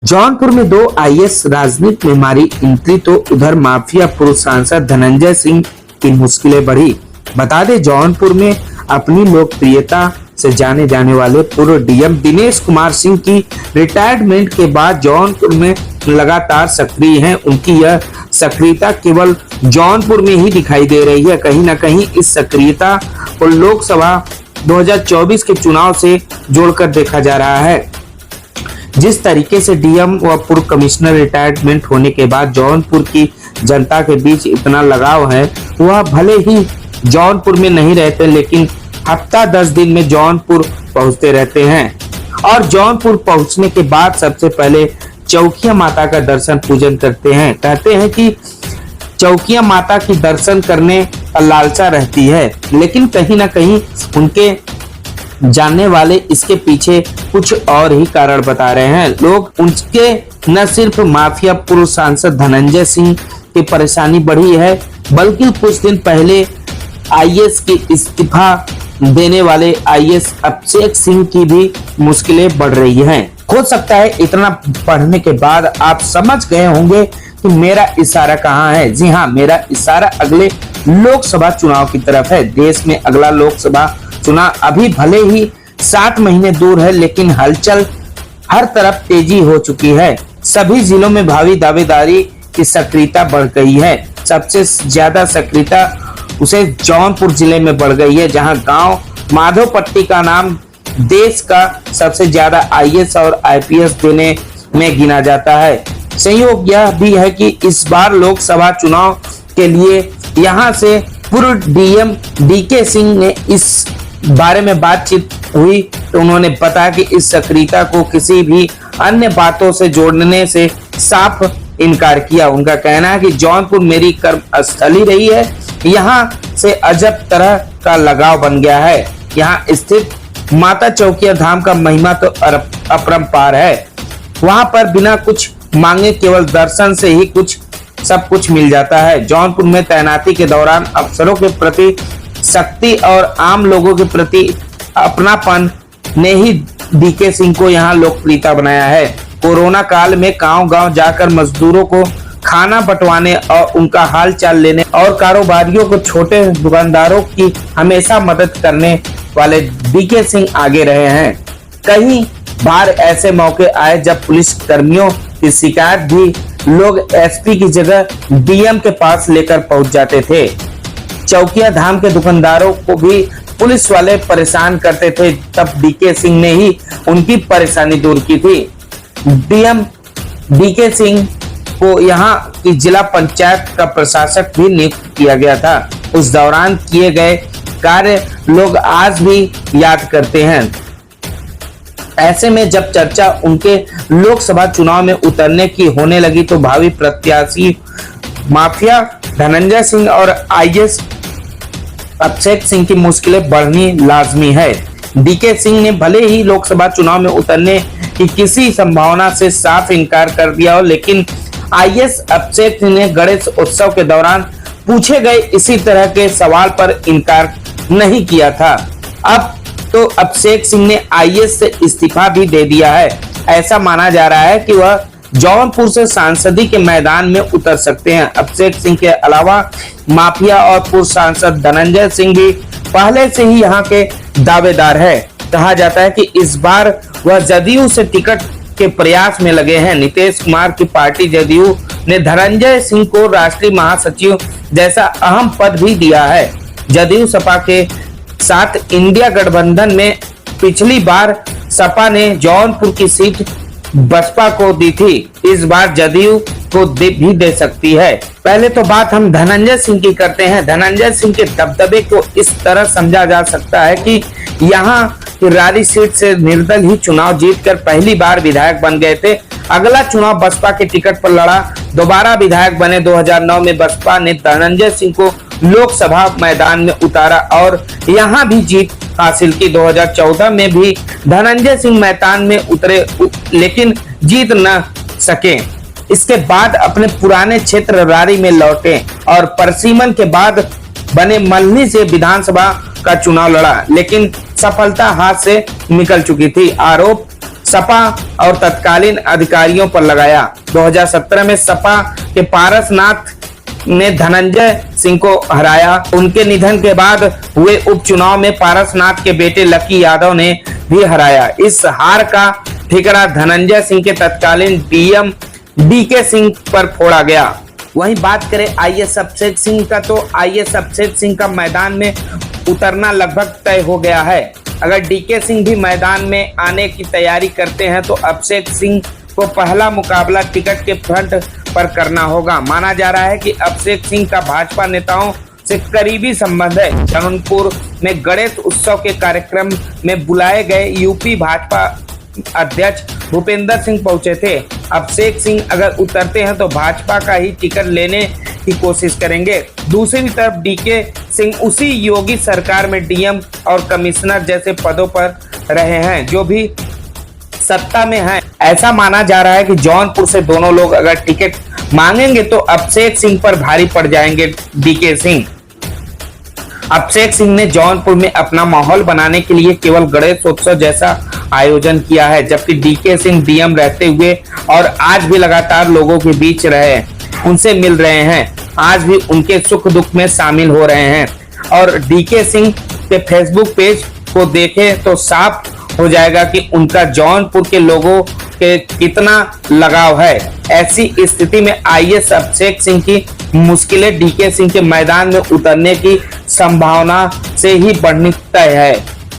जौनपुर में दो आईएएस राजनीति में मारी एंट्री तो उधर माफिया पूर्व सांसद धनंजय सिंह की मुश्किलें बढ़ी। बता दें, जौनपुर में अपनी लोकप्रियता से जाने जाने वाले पूर्व डीएम दिनेश कुमार सिंह की रिटायरमेंट के बाद जौनपुर में लगातार सक्रिय हैं। उनकी यह सक्रियता केवल जौनपुर में ही दिखाई दे रही है। कहीं ना कहीं इस सक्रियता को लोकसभा 2024 के चुनाव से जोड़कर देखा जा रहा है। जिस तरीके से डीएम व पूर्व कमिश्नर रिटायरमेंट होने के बाद जौनपुर की जनता के बीच इतना लगाव है, वह भले ही जौनपुर में नहीं रहते लेकिन हफ्ता 10 दिन में जौनपुर पहुंचते रहते हैं और जौनपुर पहुंचने के बाद सबसे पहले चौकिया माता का दर्शन पूजन करते हैं। कहते हैं कि चौकिया माता की दर्शन करने का लालसा रहती है, लेकिन कहीं ना कहीं उनके जानने वाले इसके पीछे कुछ और ही कारण बता रहे हैं। लोग उनके न सिर्फ माफिया पूर्व सांसद धनंजय सिंह की परेशानी बढ़ी है, बल्कि कुछ दिन पहले आईएएस की इस्तीफा देने वाले आईएएस अभिषेक सिंह की भी मुश्किलें बढ़ रही हैं। हो सकता है इतना पढ़ने के बाद आप समझ गए होंगे कि मेरा इशारा कहाँ है। जी हाँ, मेरा इशारा अगले लोकसभा चुनाव की तरफ है। देश में अगला लोकसभा चुनाव अभी भले ही 7 महीने दूर है, लेकिन हलचल हर तरफ तेजी हो चुकी है। सभी जिलों में भावी दावेदारी की सक्रियता बढ़ गई है। सबसे ज्यादा सक्रियता उसे जौनपुर जिले में बढ़ गई है, जहां गांव माधोपट्टी का नाम देश का सबसे ज्यादा आईएएस और आईपीएस देने में गिना जाता है। संयोग यह भी है कि इस बार लोकसभा चुनाव के लिए यहां से पूर्व डीएम डीके सिंह ने इस बारे में बातचीत हुई तो उन्होंने बताया कि इस सक्रियता को किसी भी अन्य बातों से जोड़ने से साफ इनकार किया। उनका कहना है कि जौनपुर मेरी कर्म स्थली रही है, यहाँ से अजब तरह का लगाव बन गया है। यहाँ स्थित माता चौकिया धाम का महिमा तो अपरंपार है। वहां पर बिना कुछ मांगे केवल दर्शन से ही सब कुछ मिल जाता है। जौनपुर में तैनाती के दौरान अफसरों के प्रति शक्ति और आम लोगों के प्रति अपनापन ने ही डीके सिंह को यहाँ लोकप्रियता बनाया है। कोरोना काल में गांव-गांव जाकर मजदूरों को खाना बंटवाने और उनका हाल चाल लेने और कारोबारियों को, छोटे दुकानदारों की हमेशा मदद करने वाले डीके सिंह आगे रहे हैं। कई बार ऐसे मौके आए जब पुलिस कर्मियों की शिकायत भी लोग एसपी की जगह डीएम के पास लेकर पहुंच जाते थे। चौकिया धाम के दुकानदारों को भी पुलिस वाले परेशान करते थे, तब डीके सिंह ने ही उनकी परेशानी दूर की थी। डीएम डीके सिंह को यहाँ की जिला पंचायत का प्रशासक भी नियुक्त किया गया था। उस दौरान किए गए कार्य लोग आज भी याद करते हैं। ऐसे में जब चर्चा उनके लोकसभा चुनाव में उतरने की होने लगी तो भावी प्रत्याशी माफिया धनंजय सिंह और आईएएस अभिषेक सिंह की मुश्किलें बढ़नी लाजमी है। डीके सिंह ने भले ही लोकसभा चुनाव में उतरने की किसी संभावना से साफ इनकार कर दिया हो, लेकिन आईएएस अभिषेक सिंह ने गणेश उत्सव के दौरान पूछे गए इसी तरह के सवाल पर इनकार नहीं किया था। अब तो अभिषेक सिंह ने आईएएस से इस्तीफा भी दे दिया है। ऐसा माना जा रहा है कि वह जौनपुर से सांसदी के मैदान में उतर सकते हैं। अभिषेक सिंह के अलावा माफिया और पूर्व सांसद धनंजय सिंह भी पहले से ही यहाँ के दावेदार है। कहा जाता है कि इस बार वह जदयू से टिकट के प्रयास में लगे हैं। नीतीश कुमार की पार्टी जदयू ने धनंजय सिंह को राष्ट्रीय महासचिव जैसा अहम पद भी दिया है। जदयू सपा के साथ इंडिया गठबंधन में पिछली बार सपा ने जौनपुर की सीट बसपा को दी थी, इस बार जदयू को भी दे सकती है। पहले तो बात हम धनंजय सिंह की करते हैं। धनंजय सिंह के दबदबे को इस तरह समझा जा सकता है कि यहाँ की रारी सीट से निर्दल ही चुनाव जीतकर पहली बार विधायक बन गए थे। अगला चुनाव बसपा के टिकट पर लड़ा, दोबारा विधायक बने। 2009 में बसपा ने धनंजय सिंह को लोकसभा मैदान में उतारा और यहाँ भी जीत हासिल की। 2014 में भी धनंजय सिंह मैदान में उतरे लेकिन जीत न सके। इसके बाद अपने पुराने क्षेत्र रारी में लौटे और परसीमन के बाद बने मल्हनी से विधानसभा का चुनाव लड़ा, लेकिन सफलता हाथ से निकल चुकी थी। आरोप सपा और तत्कालीन अधिकारियों पर लगाया। 2017 में सपा के पारसनाथ ने धनंजय सिंह को हराया। उनके निधन के बाद हुए उपचुनाव में पारसनाथ के बेटे लकी यादव ने भी हराया। इस हार का ठिकरा धनंजय सिंह के तत्कालीन डीएम डीके सिंह पर फोड़ा गया। वहीं बात करें आईएएस अभिषेक सिंह का, तो आईएएस अभिषेक सिंह का मैदान में उतरना लगभग तय हो गया है। अगर डीके सिंह भी मैदान में आने की तैयारी करते हैं तो अभिषेक सिंह को पहला मुकाबला टिकट के फ्रंट पर करना होगा। माना जा रहा है कि अभिषेक सिंह का भाजपा नेताओं से करीबी संबंध है। जौनपुर में गणेश उत्सव के कार्यक्रम में बुलाए गए यूपी भाजपा अध्यक्ष भूपेंद्र सिंह पहुंचे थे। अभिषेक सिंह अगर उतरते हैं तो भाजपा का ही टिकट लेने की कोशिश करेंगे। दूसरी तरफ डीके सिंह उसी योगी सरकार में डीएम और कमिश्नर जैसे पदों पर रहे हैं जो भी सत्ता में हैं। ऐसा माना जा रहा है कि जौनपुर से दोनों लोग अगर टिकट मांगेंगे तो अभिषेक सिंह पर भारी पड़ जाएंगे डीके सिंह। अभिषेक सिंह ने जौनपुर में अपना माहौल बनाने के लिए केवल गणेश उत्सव जैसा आयोजन किया है, जबकि डीके सिंह डीएम रहते हुए और आज भी लगातार लोगों के बीच रहे, उनसे मिल रहे हैं, आज भी उनके सुख दुख में शामिल हो रहे हैं। और डीके सिंह के फेसबुक पेज को देखें तो साफ हो जाएगा कि उनका जौनपुर के लोगों के कितना लगाव है। ऐसी स्थिति में आईएएस अभिषेक सिंह की मुश्किलें डीके सिंह के मैदान में उतरने की संभावना से ही बढ़नी तय है।